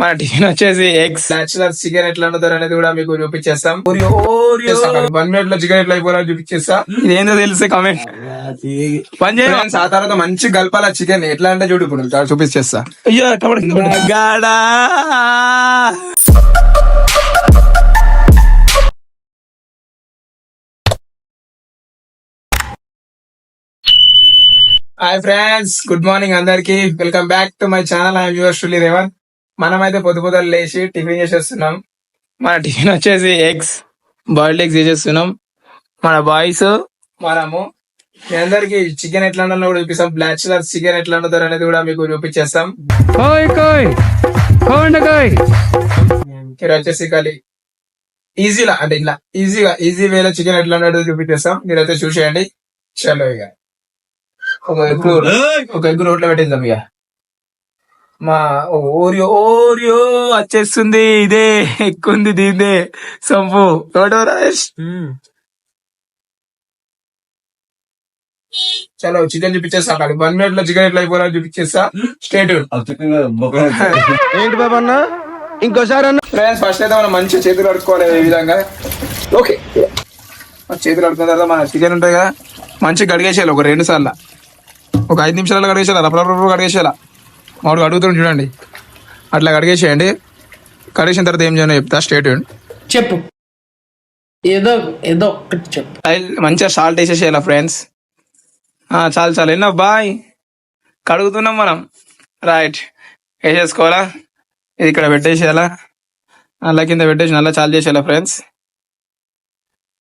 మన టిఫిన్ వచ్చేసి eggs bachelor chicken ఎట్లా వండుతారు అనేది కూడా మీకు చూపించేస్తాం. 1 minute లో చికెన్ ఎట్లా అయిపోవాలని చూపించేస్తా. ఇదేందో తెలిసే కామెంట్ పని చేయాలి. ఆ తర్వాత మంచి గల్పాల చికెన్ ఎట్లా అంటే చూడు ఇప్పుడు చూపించేస్తా. అయ్యో గాడా హాయ్ ఫ్రెండ్స్, గుడ్ మార్నింగ్ అందరికి. Welcome back to my channel. I'm yours truly Revanth. మనమైతే పొద్దున లేచి టిఫిన్ చేసేస్తున్నాం. మన టిఫిన్ వచ్చేసి ఎగ్స్, బాయిల్డ్ ఎగ్స్ చేసేస్తున్నాం. మన బాయ్స్ మనము మీ అందరికి చికెన్ ఎట్లా వండాలో కూడా చూపిస్తాం. బ్యాచులర్ చికెన్ ఎట్లా వండుతారు అనేది కూడా మీకు చూపించేస్తాం. మీరు వచ్చేసి ఖాళీ ఈజీలా అంటే ఇట్లా ఈజీ వేలో చికెన్ ఎట్లా వండాలో చూపించేస్తాం. మీరైతే చూసేయండి. చలో ఇక ఒక ఎగ్ రోట్లో పెట్టేద్దాం. ఇక మా ఓరియో వచ్చేస్తుంది. ఇదే ఎక్కుంది దీందే సంపు రాజేష్. చలో చికెన్ చూపించేస్తా. 1 minute లో చికెన్ ఎట్లా అయిపోవాలని చూపించేస్తా. స్టేట్ ఏంటి బాబా అన్న ఇంకోసారి అన్న. ఫ్రెండ్స్, ఫస్ట్ అయితే మనం మంచిగా చేతులు కడుక్కోవాలి. ఈ విధంగా ఓకే, చేతులు కడుక్కున్న తర్వాత మన చికెన్ ఉంటాయి కదా, మంచిగా కడిగేసేయాలి. ఒక 2 సార్లు, ఒక 5 నిమిషాలు కడిగేసేయాలి. రప్ప కడిగేసేయాలా. మామిడి అడుగుతాడు చూడండి, అట్లా కడిగేసేయండి. కడిగేసిన తర్వాత ఏం చేయాలో చెప్తా. స్టేట్ చెప్పు, ఏదో ఒకటి చెప్పు. మంచిగా సాల్ట్ వేసేసేయాలా ఫ్రెండ్స్. చాలు ఎన్నో బాయ్. కడుగుతున్నాం మనం. రైట్, వేసేసుకోవాలా. ఇది ఇక్కడ పెట్టేసేయాలా, అలా కింద పెట్టేసి అలా చాలు చేసేయాలా ఫ్రెండ్స్.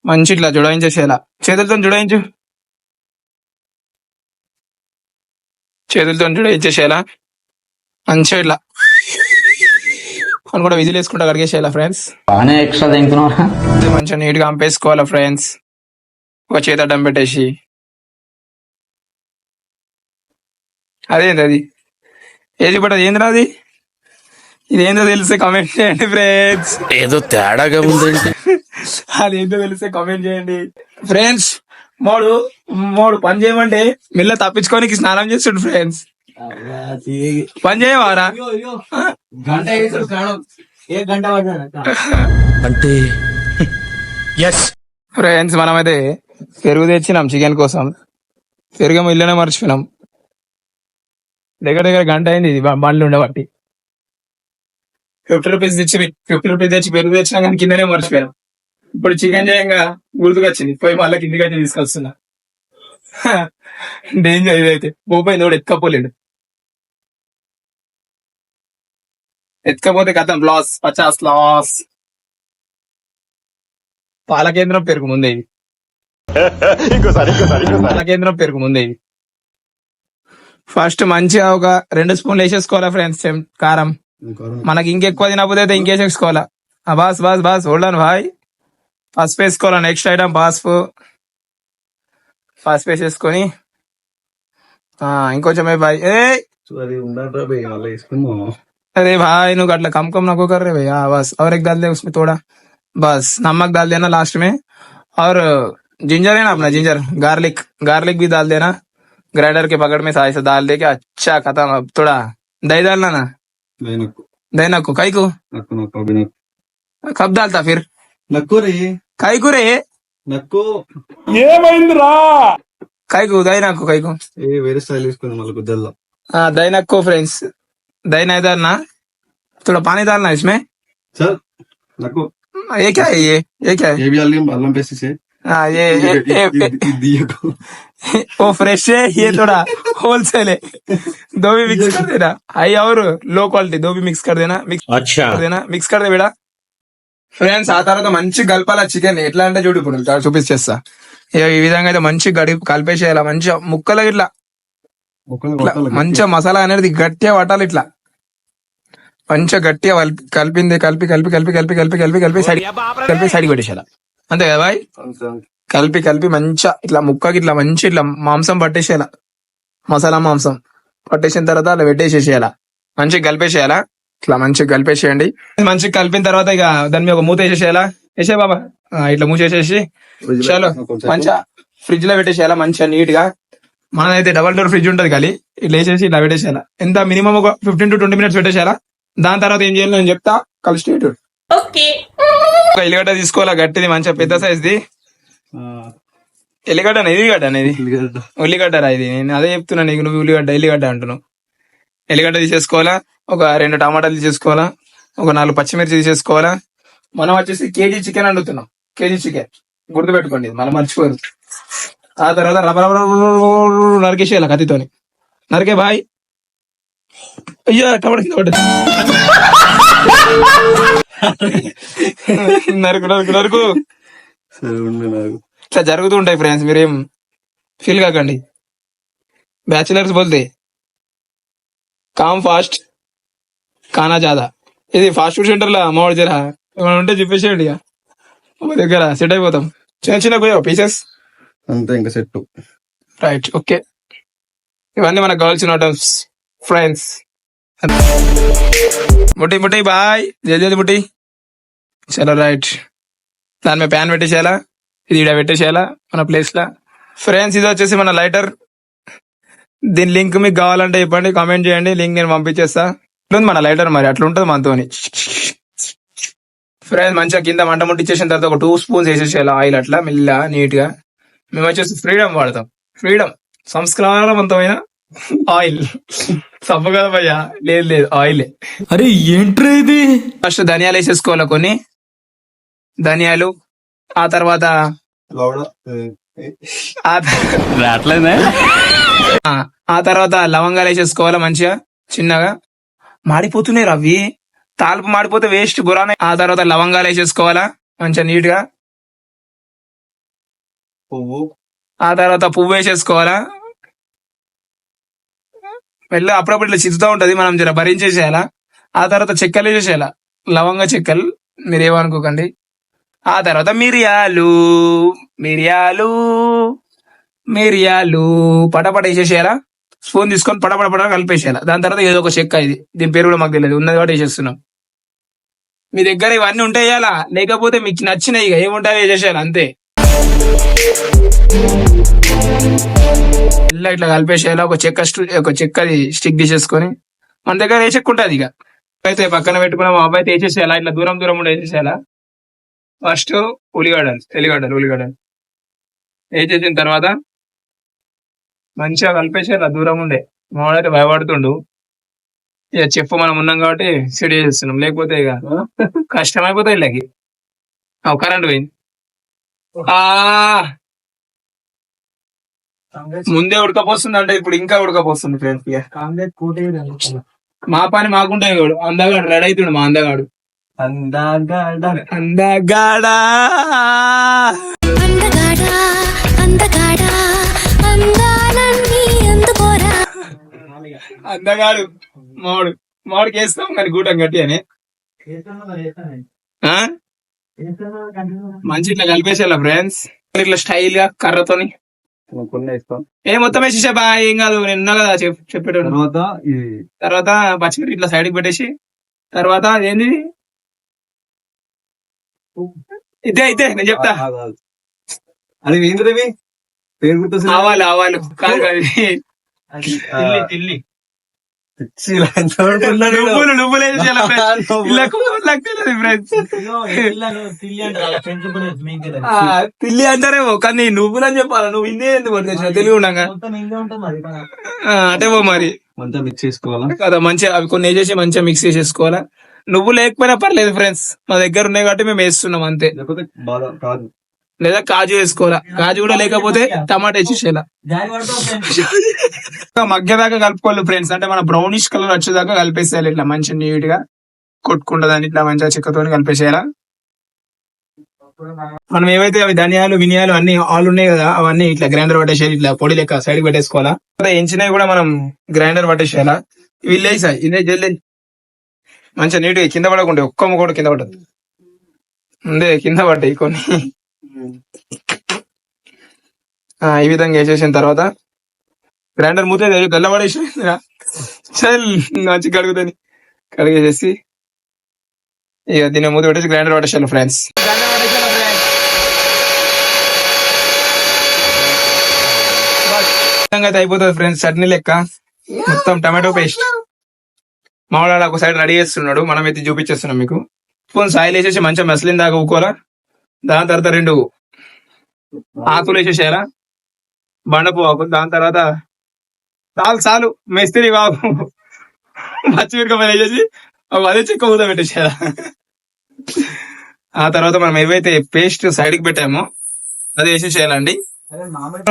మంచి ఇట్లా జుడాయించేసేయాలా. చేతులతో జుడాయించు, చేతులతో జుడాయించేసేయాలా. మంచిగా ఇట్లా అని కూడా విజిల్ వేసుకుంటా కడిగేసేయాలా ఫ్రెండ్స్. ఎక్స్ట్రా తింటున్నా. మంచిగా నీట్ గా అంపేసుకోవాలా ఫ్రెండ్స్. ఒక చేతి అడ్డం పెట్టేసి. అదేంటి అది ఏది పట్టదు, ఏంద్రా అది? ఇదేందో తెలిసే కామెంట్ చేయండి ఫ్రెండ్స్. ఏదో తేడాగా ఉందండి. అదేందో తెలిసే కామెంట్ చేయండి ఫ్రెండ్స్. మోడు పని చేయమంటే మెల్ల తప్పించుకోనికి స్నానం చేస్తుండు ఫ్రెండ్స్. పని చేయవారా అంటే ఫ్రెండ్స్? మనమైతే పెరుగు తెచ్చినాం చికెన్ కోసం. పెరుగేమో ఇల్లునే మర్చిపోయినాం. దగ్గర గంట అయింది ఇది బండ్లు ఉండబట్టి. 50 రూపీస్ తెచ్చి పెరుగు తెచ్చినా కానీ కిందనే మర్చిపోయాం. ఇప్పుడు చికెన్ చేయంగా గుర్తుకొచ్చింది, పోయి మళ్ళీ కిందికి వచ్చి తీసుకొస్తున్నా. డేంజర్ ఇదైతే. పోపోయింది కూడా ఎత్తుకపోలేడు. ఎత్తుకపోతే కథం లాస్, 50 లాస్. పాలకేంద్రం పెరుగు ముందే ఇది. పాలకేంద్రం పెరుగు ముందే ఇది. ఫస్ట్ మంచిగా ఒక 2 స్పూన్లు వేసేసుకోవాలా ఫ్రెండ్స్ కారం. మనకి ఇంకెక్కువ తినకపోతే ఇంకేసేసుకోవాలా. బాస్ హోల్డన్ భాయ్. పసుపు వేసుకోవాలా. నెక్స్ట్ ఐటమ్ పసుపు వేసేసుకొని ఇంకొంచెం భాయ్. अरे भाई नु अट्ला कम नको कर रहे भैया. बस और एक डाल दे उसमें थोड़ा, बस नमक डाल देना लास्ट में. और जिंजर है ना अपना, जिंजर गार्लिक भी डाल देना. ग्राइंडर के पकड़ में ऐसा डाल दे के अच्छा खत्म. अब थोड़ा दही डालना ना. दही नको काई को कब डालता फिर काई को रे काई को दही नको काई को వేరే స్టైల్ వేసుకుంది మళ్ళీ గుద్దల్లో. दही नको फ्रेंड्स. दही नहीं डालना, थोड़ा पानी डालना इसमें. सर नको ये क्या है? ये क्या है? ये भी अल्लम पेस्ट से. हाँ ये वो फ्रेश है, ये थोड़ा होलसेल है. दो भी मिक्स कर देना, हाई और लो क्वालिटी दो भी मिक्स कर देना. మిక్స్ कर दे बेटा. ఫ్రెండ్స్, ఆ తర్వాత మంచి గల్పాల చికెన్. ఎట్లా అంటే చూడు ఇప్పుడు చూపించేస్తా. ఈ విధంగా అయితే మంచి కలిపేసేయాలి. మంచిగా ముక్కలు ఇట్లా మంచిగా మసాలా అనేది గట్టిగా పట్టాలి. ఇట్లా మంచిగా గట్టిగా కలిపి సైడ్ పెట్టేసాల. అంతే కదా బాయ్? కలిపి మంచిగా ఇట్లా ముక్కకి ఇట్లా మంచి ఇట్లా మాంసం పట్టేసేయాల. మసాలా మాంసం పట్టేసిన తర్వాత అలా పెట్టేసేసేయాల. మంచిగా కలిపేసేయాలా. ఇట్లా మంచిగా కలిపేసేయండి. మంచిగా కలిపిన తర్వాత ఇక దాని మీద ఒక మూత వేసేసేయాలా. వేసే బాబా ఇట్లా మూసేసేసి చలో మంచిగా ఫ్రిడ్జ్ లో పెట్టేసేయాలా. మంచిగా నీట్ గా. మనదైతే డబల్ డోర్ ఫ్రిడ్జ్ ఉంటది. కానీ ఇట్లా వేసేసి ఇట్లా పెట్టేసేయాలా. ఎంత మినిమం ఒక 15 to 20 minutes పెట్టేసేయాలా. దాని తర్వాత ఏం చేయాలి నేను చెప్తా, కలిసి స్టేట్. ఒక ఎల్లిగడ్డ తీసుకోవాలా గట్టిది, మంచిగా పెద్ద సైజ్ది. ఎల్లిగడ్డ అనేది ఉల్లిగడ్డ రా ఇది, నేను అదే చెప్తున్నా నీకు, నువ్వు ఎల్లిగడ్డ అంటున్నావు. ఎల్లిగడ్డ తీసేసుకోవాలా, ఒక 2 టమాటాలు తీసేసుకోవాలా, ఒక 4 పచ్చిమిర్చి తీసేసుకోవాలా. మనం వచ్చేసి కేజీ చికెన్ వండుతున్నాం, కేజీ చికెన్ గుర్తుపెట్టుకోండి, మనం మర్చిపోరు. ఆ తర్వాత నరికేసేయాలి కత్తితోని, నరికే బాయ్. అయ్యా టమాటా కింద పడ్డది. నరుకు నరుకు నరుకు. సరే ఉండు నాకు. ఇట్లా జరుగుతూ ఉంటాయి ఫ్రెండ్స్, మీరేం ఫీల్ కాకండి. బ్యాచిలర్స్ బోల్తే కామ్ ఫాస్ట్ కానా జాదా. ఇది ఫాస్ట్ ఫుడ్ సెంటర్ లా అమ్మవాడు జరా ఏమైనా ఉంటే చెప్పేసేయండి, ఇక మా దగ్గర సెట్ అయిపోతాం. చిన్న చిన్న పోయావు పీసెస్ అంతే, ఇంకా సెట్. Right, okay. ఇవన్నీ మనకు కావాల్సిన ఐటమ్స్ ఫ్రెండ్స్. ముట్టి ముట్టి బాయ్, జల్దీ ముట్టి. చలో రైట్, దాని మీద ప్యాన్ పెట్టేసేయాలా, ఇది ఇక్కడ పెట్టేసేయాలా మన ప్లేస్ లా. ఫ్రెండ్స్ ఇది వచ్చేసి మన లైటర్, దీని లింక్ మీకు కావాలంటే చెప్పండి, కామెంట్ చేయండి, లింక్ నేను పంపించేస్తా. ఇట్లుంది మన లైటర్, మరి అట్లా ఉంటుంది మనతోని. ఫ్రెండ్స్ మంచిగా కింద మంట ముట్టించేసిన తర్వాత ఒక 2 స్పూన్స్ వేసేసేయాలి ఆయిల్, అట్లా మెల్ల నీట్ గా. మేము వచ్చేసి ఫ్రీడమ్ వాడతాం, ఫ్రీడమ్ సంస్కారవంతమైన ఆయిల్. సబ్బు కదా భయ్యా, లేదు లేదు ఆయిలే. అరే ఏంట్రా ఇది? ఫస్ట్ ధనియాలు వేసేసుకోవాలి కొన్ని ధనియాలు, ఆ తర్వాత ఆ తర్వాత లవంగాలు వేసేసుకోవాలి మంచిగా చిన్నగా. మాడిపోతున్నాయి అవి, తాల్పు మాడిపోతే వేస్ట్ గురానే. ఆ తర్వాత లవంగాలు వేసేసుకోవాలా మంచిగా నీట్ గా. పువ్వు, ఆ తర్వాత పువ్వు వేసేసుకోవాలా మెల్ల. అప్పుడప్పుడు ఇట్లా చిత్తుతా ఉంటది, మనం జర భరించేసేయాలా. ఆ తర్వాత చెక్కలు వేసేసేయాలా, లవంగ చెక్కలు, మీరేమనుకోకండి. ఆ తర్వాత మిరియాలు మిరియాలు మిరియాలు పటపట వేసేసేయాలా. స్పూన్ తీసుకొని పటపట పట కలిపేసేయాలా. దాని తర్వాత ఏదో ఒక చెక్క, ఇది దీని పేరు కూడా మాకు తెలియదు, ఉన్నది కూడా వేసేస్తున్నాం. మీ దగ్గర ఇవన్నీ ఉంటాయి వేయాలా, లేకపోతే మీకు నచ్చినాయి ఇక ఏముంటాయో వేసేసేయాలి అంతే. ఇలా ఇట్లా కలిపేసేయాలా. ఒక చెక్కది స్టిక్ తీసేసుకొని, మన దగ్గర ఏ చెక్క ఉంటుంది ఇక అయితే పక్కన పెట్టుకున్నాం. అబ్బాయి అయితే వేసేసేయాలా, ఇట్లా దూరం దూరం ఉండి వేసేసేయాలా. ఫస్ట్ ఉల్లిగడ్డలు వేసేసిన తర్వాత మంచిగా కలిపేసేయాలా దూరం ఉండే. మావాడైతే భయపడుతుండు, ఇక చెప్పు మనం ఉన్నాం కాబట్టి సెట్ చేస్తున్నాం, లేకపోతే ఇక కష్టం అయిపోతాయి. ఇళ్ళకి కరెంట్ పోయింది. ముందే ఉడకపోస్తుంది అంటే ఇప్పుడు ఇంకా ఉడకపోస్తుంది ఫ్రెండ్స్. మా పని మాకుంటే అందగాడు రెడీ అవుతుండు, మా అందగాడు అందగాడా అందగాడా అందగాడా అందాలన్నీ అందుకోరా. అందగాడు మామిడికి వేస్తాం కానీ గూటం గట్టి అని మంచి ఇట్లా కలిపేసేయాల ఫ్రెండ్స్. ఇట్లా స్టైల్ గా కర్రతోని మొత్తం వేసేసా బాయ్, ఏం కాదు, నేను ఉన్నా కదా చెప్పేటోడు. తర్వాత పచ్చిమిర్చి ఇట్లా సైడ్ కి పెట్టేసి, తర్వాత ఏంది ఇదే అయితే నేను చెప్తా. అది ఏంటిది పేరు గుర్తొస్తుంది. ఆవాలు కాదు కాదు, తిల్లి నువ్వులు వేసేయాలి ఫ్రెండ్స్. తిల్లి అంటారేమో కానీ నువ్వులు అని చెప్పాలా, నువ్వు ఇందే ఎందుకు పట్టుకొచ్చిన తెలివి ఉండగా అంటే మరి మంచిగా మిక్స్ చేసుకోవాలా కదా. మంచిగా అవి కొన్ని వేసేసి మంచిగా మిక్స్ చేసేసుకోవాలా. నువ్వు లేకపోయినా పర్లేదు ఫ్రెండ్స్, మా దగ్గర ఉన్నాయి కాబట్టి మేము వేస్తున్నాం అంతే. లేకపోతే బాగా కాదు, లేదా కాజు వేసుకోవాలా, కాజు కూడా లేకపోతే టమాటా వేసేసేలా. మగ్గదాకా కలుపుకోవాలి ఫ్రెండ్స్, అంటే మన బ్రౌనిష్ కలర్ వచ్చేదాకా కలిపేసేయాలి. ఇట్లా మంచిగా నీట్ గా కొట్టుకుంటదని ఇట్లా మంచిగా చెక్కతో కలిపేసేయాలా. మనం ఏవైతే అవి ధనియాలు వినియాలు అన్ని ఆల్ ఉన్నాయి కదా, అవన్నీ ఇట్లా గ్రైండర్ పట్టేసేయాలి, ఇట్లా పొడి లెక్క సైడ్ పెట్టేసుకోవాలా. ఎంచినవి కూడా మనం గ్రైండర్ పట్టేసేయాలా. ఇవి లేసాయి ఇదే జల్లి మంచిగా నీట్ గా కింద పడకుండా, ఒక్క కూడా కింద పడదు ముందే కింద పడ్డాయి కొన్ని. ఈ విధంగా వేసేసిన తర్వాత గ్రైండర్ మూత గల్లబడేసి చల్ మంచి కడుగుతుంది, కడిగేసేసి ఇక దీన్ని మూత పెట్టేసి గ్రైండర్ పట్టేసాను ఫ్రెండ్స్. అయితే అయిపోతుంది ఫ్రెండ్స్, చట్నీ లెక్క మొత్తం టమాటో పేస్ట్ మామూలు ఒక సైడ్ రెడీ చేస్తున్నాడు, మనం అయితే చూపించేస్తున్నాం మీకు. స్పూన్ సాయిల్ వేసేసి మంచిగా మసిలిన దాకా ఊకోవాలా. దాని తర్వాత 2 ఆకులు వేసేసేయాలా, బండపు ఆకులు. దాని తర్వాత చాలు మెస్తిరి బాబు పచ్చిమిరపకాయలు వేసేసి అదే చెక్క ఊద పెట్టేసేయాలా. ఆ తర్వాత మనం ఏవైతే పేస్ట్ సైడ్ కి పెట్టామో అది వేసేసేయాలండి.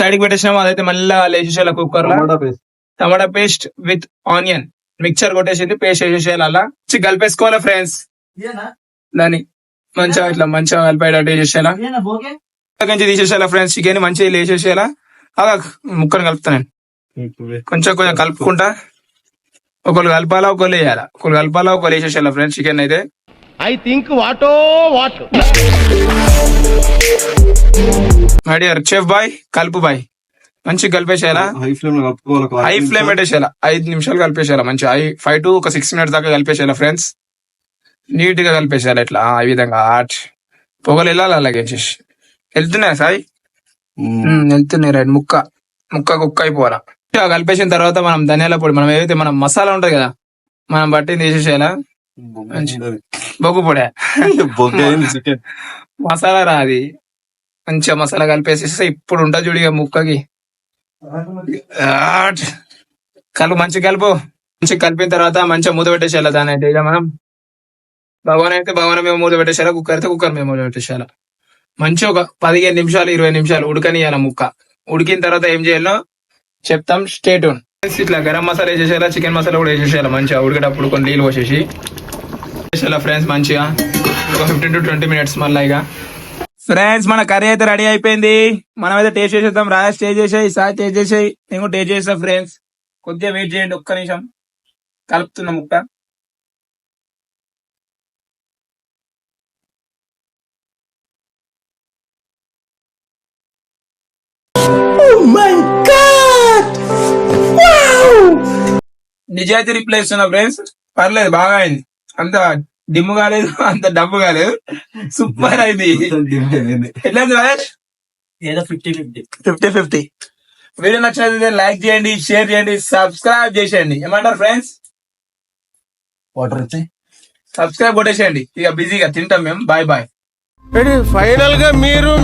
సైడ్ కి పెట్టేసినామో అదైతే మళ్ళీ వేసేసేయాలి కుక్కర్ లో. Tomato paste. Tomato paste with onion mixture కొట్టేసింది, పేస్ట్ వేసేసేయాలి. అలా కలిపేసుకోవాలి ఫ్రెండ్స్. దాన్ని మంచిగా ఇట్లా మంచిగా కలిపేటట్టు వేసేసేయాలా. నుంచి తీసేసేయాలా ఫ్రెండ్స్. చికెన్ మంచిగా వేసేసేయాలా. అలా ముక్కను కలుపుతాను కొంచెం కొంచెం కలుపుకుంటా. ఒకళ్ళు కలపాలా, ఒకళ్ళు వేయాలా. ఒకళ్ళు కలపాలా, ఒకళ్ళు వేసేసేయాలా ఫ్రెండ్స్. చికెన్ అయితే ఐ థింక్ వాటో what my dear chef boy, కలుపు బాయ్. మంచిగా కలిపేసేయాలా. హై ఫ్లేమ్ లో కలుపుకోవాలి. ఒక హై ఫ్లేమ్ పెట్టేసేయాలా. 5 నిమిషాలు కలిపేసేయాలా. మంచిగా 5 to 6 minutes దాకా కలిపేసేయాలా ఫ్రెండ్స్. నీట్ గా కలిపేసేయాలి ఇట్లా ఈ విధంగా. పొగలు వెళ్ళాలి అలాగే వెళ్తున్నాయి సాయి. వెళ్తున్నాయి రైట్. ముక్క కుక్క అయిపోవాలా. కలిపేసిన తర్వాత మనం ధనియాల పొడి, మనం ఏదైతే మనం మసాలా ఉంటది కదా, మనం బట్టింది వేసేసేయాలా. బొగ్గు పొడి చికెన్ మసాలా రాది. మంచిగా మసాలా కలిపేసేస్తే ఇప్పుడు ఉంటుంది చూడు ఇక ముక్కకి. మంచిగా కలుపు. మంచిగా కలిపిన తర్వాత మంచిగా మూత పెట్టేసేయాలి. దాని అయితే ఇక మనం భగవాన్ అయితే భగవాన్ మేము మూత పెట్టేసేయాలా, కుక్కర్ అయితే కుక్కర్ మేము మూత పెట్టేసేయాలా. మంచిగా ఒక 15 నిమిషాలు 20 నిమిషాలు ఉడకనియాల ముక్క. ఉడికిన తర్వాత ఏం చేయాలో చెప్తాం, స్టే ట్యూన్. ఇట్లా గరం మసాలా వేసేసేయాలా, చికెన్ మసాలా కూడా వేసేసేయాలి. మంచిగా ఉడికేటప్పుడు కొన్ని నీళ్ళు పోసేసి వేసేయాలా ఫ్రెండ్స్. మంచిగా ఒక 15 to 20 minutes మళ్ళీ ఇక. ఫ్రెండ్స్ మన కర్రీ అయితే రెడీ అయిపోయింది. మనం అయితే టేస్ట్ చేసేద్దాం. రాజేష్ టేస్ట్ చేసాయి, సాయి టేస్ట్ చేసాయి, నేను టేస్ట్ చేస్తా ఫ్రెండ్స్. కొద్దిగా వెయిట్ చేయండి, ఒక్క నిమిషం కలుపుతున్న ముక్క. నిజాయితీ రిప్లై ఇస్తున్నా ఫ్రెండ్స్. పర్లేదు, బాగా అయింది. అంత డిమ్ము కాలేదు, అంత డబ్బు కాలేదు, సూపర్ అయింది. ఎట్లా రాజేష్? 50-50. వీడియో నచ్చినట్లయితే లైక్ చేయండి, షేర్ చేయండి, సబ్స్క్రైబ్ చేసేయండి. ఏమంటారు ఫ్రెండ్స్? వాటర్ వచ్చి సబ్స్క్రైబ్ కొట్టేసేయండి. ఇక బిజీగా తింటాం మేము. Bye bye. ఫైనల్ గా మీరు